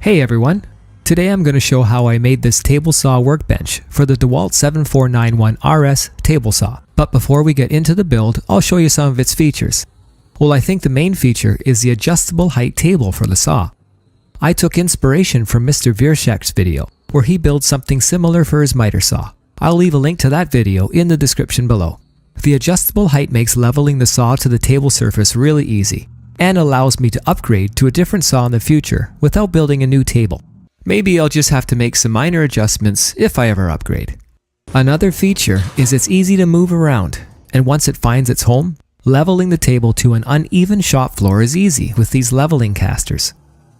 Hey everyone! Today I'm going to show how I made this table saw workbench for the Dewalt 7491 RS table saw. But before we get into the build, I'll show you some of its features. Well, I think the main feature is the adjustable height table for the saw. I took inspiration from Mr. Vierschek's video, where he builds something similar for his miter saw. I'll leave a link to that video in the description below. The adjustable height makes leveling the saw to the table surface really easy, and allows me to upgrade to a different saw in the future without building a new table. Maybe I'll just have to make some minor adjustments if I ever upgrade. Another feature is it's easy to move around, and once it finds its home, leveling the table to an uneven shop floor is easy with these leveling casters.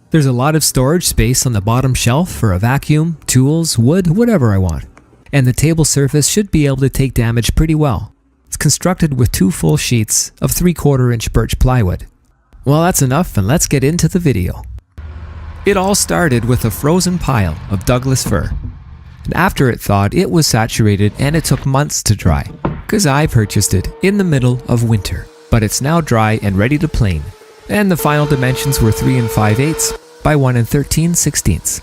There's a lot of storage space on the bottom shelf for a vacuum, tools, wood, whatever I want. And the table surface should be able to take damage pretty well. It's constructed with 2 full sheets of 3/4 inch birch plywood. Well, that's enough, and let's get into the video. It all started with a frozen pile of Douglas fir. And after it thawed, it was saturated and it took months to dry, because I purchased it in the middle of winter. But it's now dry and ready to plane. And the final dimensions were 3 5/8 by 1 13/16.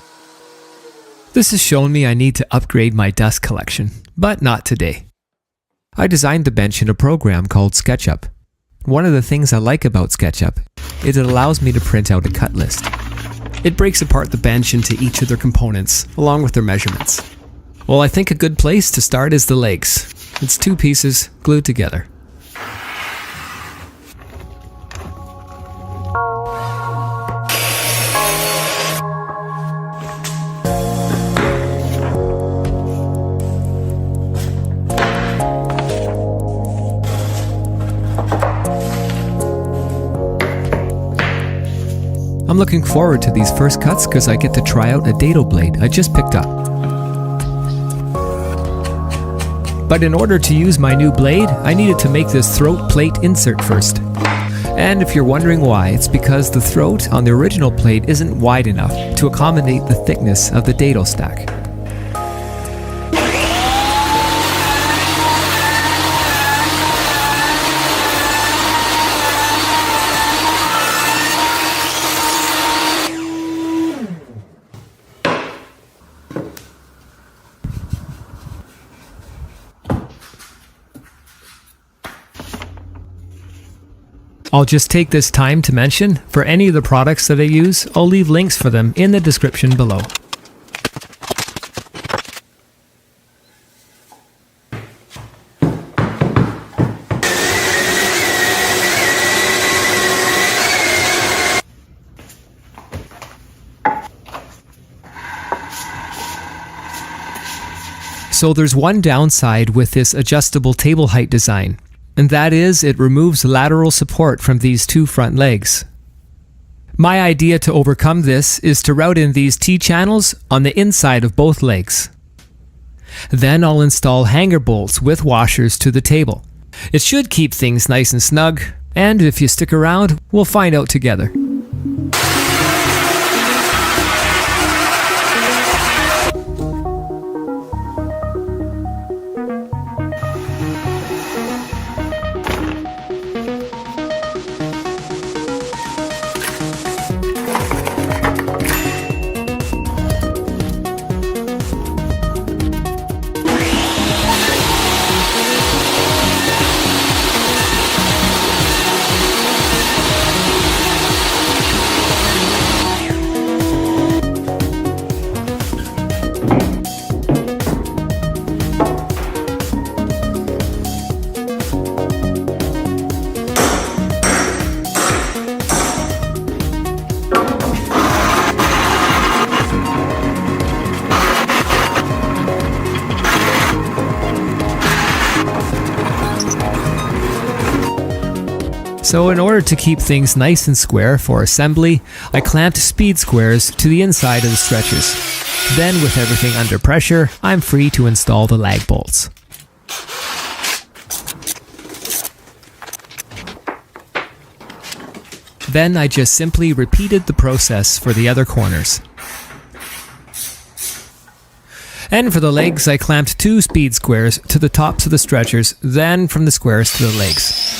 This has shown me I need to upgrade my dust collection, but not today. I designed the bench in a program called SketchUp. One of the things I like about SketchUp is it allows me to print out a cut list. It breaks apart the bench into each of their components, along with their measurements. Well, I think a good place to start is the legs. It's 2 pieces glued together. I'm looking forward to these first cuts because I get to try out a dado blade I just picked up. But in order to use my new blade, I needed to make this throat plate insert first. And if you're wondering why, it's because the throat on the original plate isn't wide enough to accommodate the thickness of the dado stack. I'll just take this time to mention, for any of the products that I use, I'll leave links for them in the description below. So there's one downside with this adjustable table height design. And that is, it removes lateral support from these 2 front legs. My idea to overcome this is to route in these T-channels on the inside of both legs. Then I'll install hanger bolts with washers to the table. It should keep things nice and snug, and if you stick around, we'll find out together. So in order to keep things nice and square for assembly, I clamped speed squares to the inside of the stretchers. Then with everything under pressure, I'm free to install the lag bolts. Then I just simply repeated the process for the other corners. And for the legs, I clamped 2 speed squares to the tops of the stretchers, then from the squares to the legs.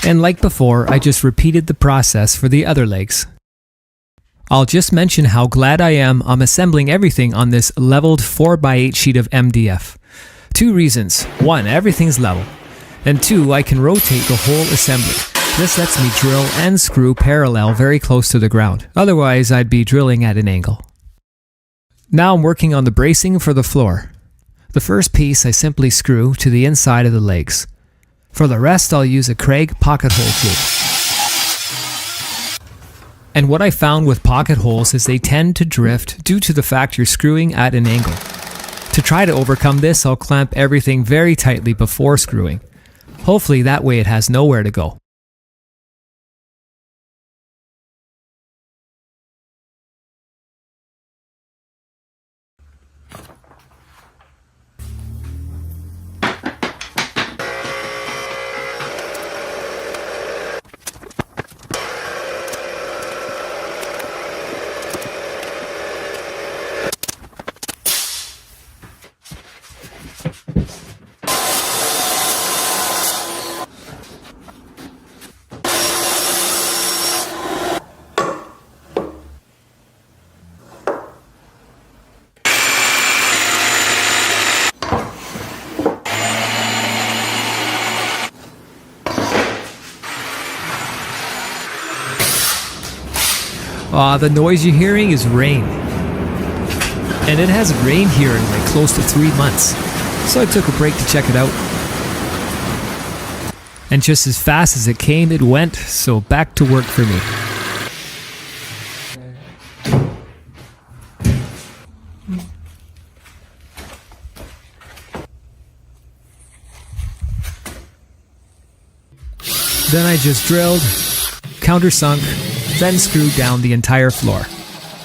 And like before, I just repeated the process for the other legs. I'll just mention how glad I am I'm assembling everything on this leveled 4x8 sheet of MDF. 2 reasons. 1, everything's level. And 2, I can rotate the whole assembly. This lets me drill and screw parallel very close to the ground. Otherwise, I'd be drilling at an angle. Now I'm working on the bracing for the floor. The first piece I simply screw to the inside of the legs. For the rest, I'll use a Craig pocket hole jig. And what I found with pocket holes is they tend to drift due to the fact you're screwing at an angle. To try to overcome this, I'll clamp everything very tightly before screwing. Hopefully that way it has nowhere to go. The noise you're hearing is rain. And it hasn't rained here in like close to 3 months. So I took a break to check it out. And just as fast as it came, it went, so back to work for me. Then I just drilled, countersunk, then screwed down the entire floor.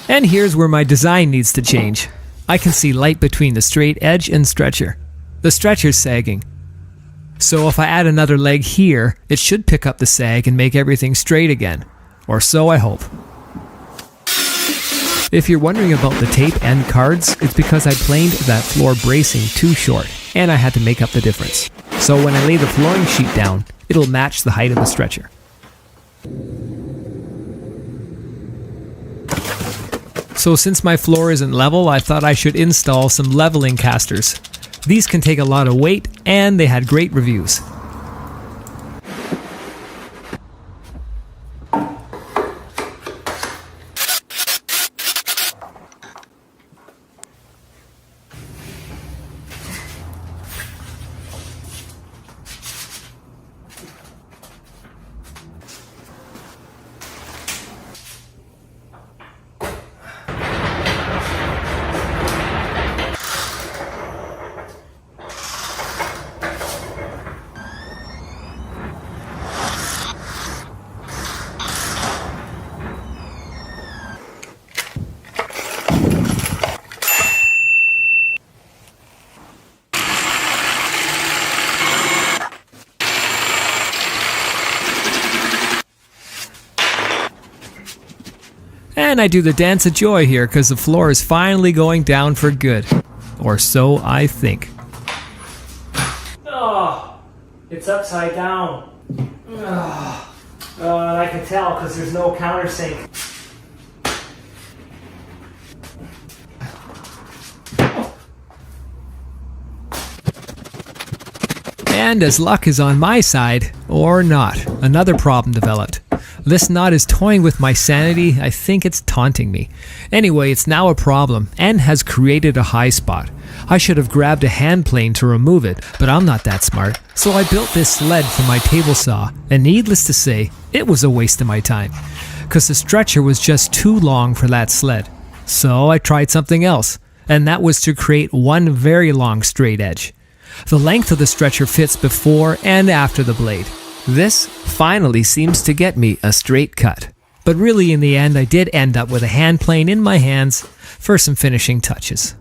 And here's where my design needs to change. I can see light between the straight edge and stretcher. The stretcher's sagging. So if I add another leg here, it should pick up the sag and make everything straight again. Or so I hope. If you're wondering about the tape and cards, it's because I planed that floor bracing too short, and I had to make up the difference. So when I lay the flooring sheet down, it'll match the height of the stretcher. So since my floor isn't level, I thought I should install some leveling casters. These can take a lot of weight, and they had great reviews. And I do the dance of joy here because the floor is finally going down for good. Or so I think. Oh, it's upside down. Oh, I can tell because there's no countersink. And as luck is on my side, or not, another problem developed. This knot is toying with my sanity. I think it's taunting me. Anyway, it's now a problem and has created a high spot. I should have grabbed a hand plane to remove it, but I'm not that smart. So I built this sled for my table saw, and needless to say, it was a waste of my time, because the stretcher was just too long for that sled. So I tried something else, and that was to create one very long straight edge. The length of the stretcher fits before and after the blade. This finally seems to get me a straight cut. But really in the end I did end up with a hand plane in my hands for some finishing touches.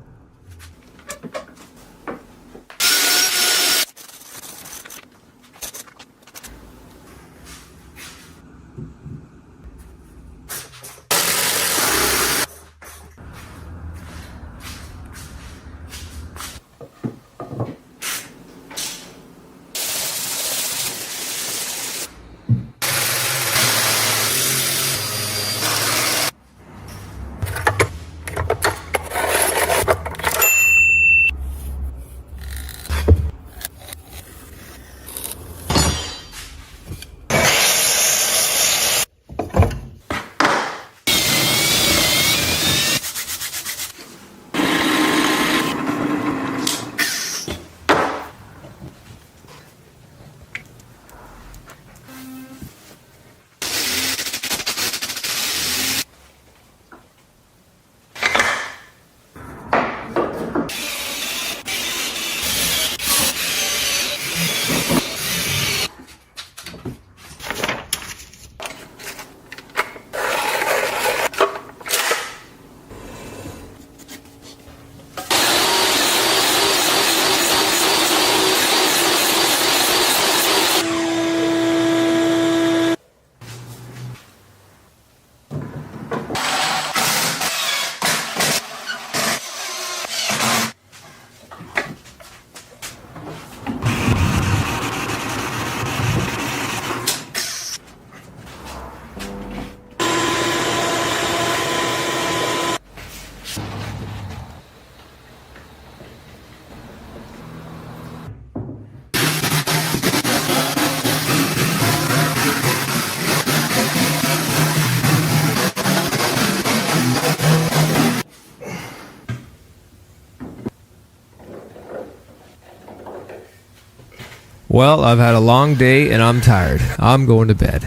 Well, I've had a long day and I'm tired. I'm going to bed.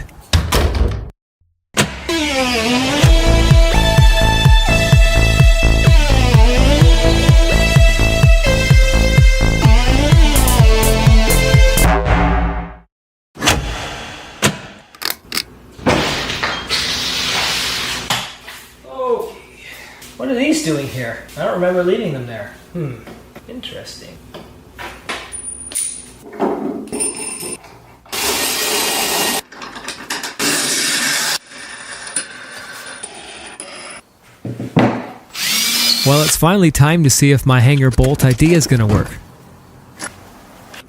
What are these doing here? I don't remember leaving them there. Interesting. Well, it's finally time to see if my hanger bolt idea is going to work.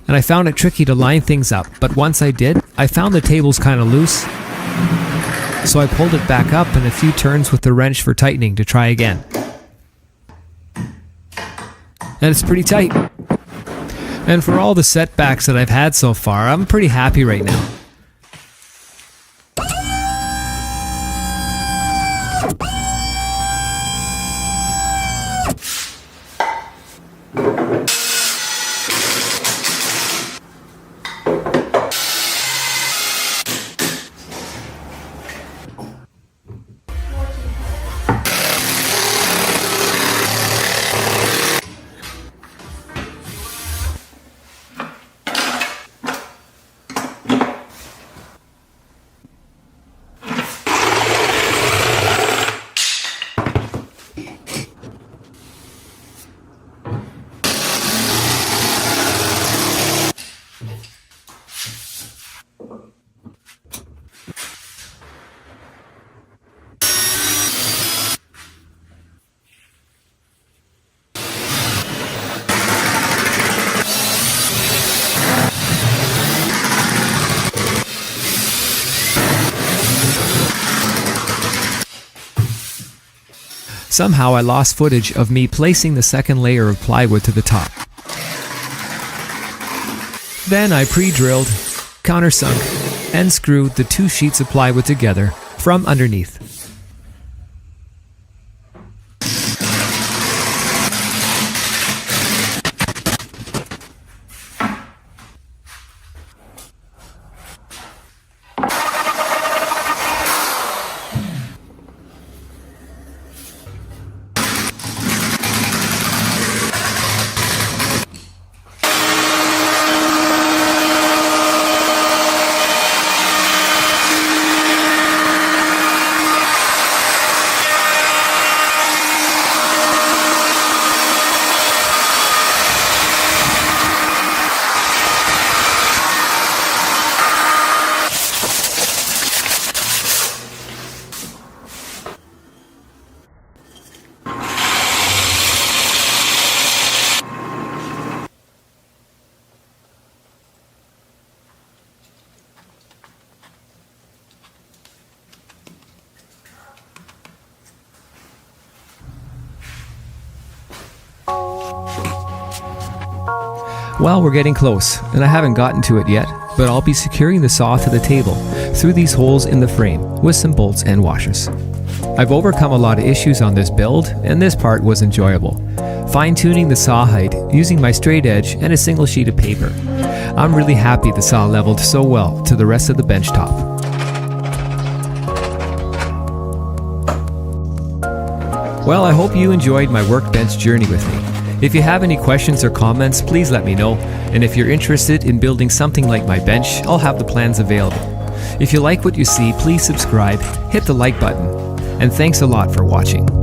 And I found it tricky to line things up, but once I did, I found the tables kind of loose. So I pulled it back up and a few turns with the wrench for tightening to try again. And it's pretty tight. And for all the setbacks that I've had so far, I'm pretty happy right now. Somehow I lost footage of me placing the second layer of plywood to the top. Then I pre-drilled, countersunk, and screwed the 2 sheets of plywood together from underneath. Well, we're getting close, and I haven't gotten to it yet, but I'll be securing the saw to the table through these holes in the frame with some bolts and washers. I've overcome a lot of issues on this build, and this part was enjoyable. Fine-tuning the saw height using my straight edge and a single sheet of paper. I'm really happy the saw leveled so well to the rest of the bench top. Well, I hope you enjoyed my workbench journey with me. If you have any questions or comments, please let me know. And if you're interested in building something like my bench, I'll have the plans available. If you like what you see, please subscribe, hit the like button, and thanks a lot for watching.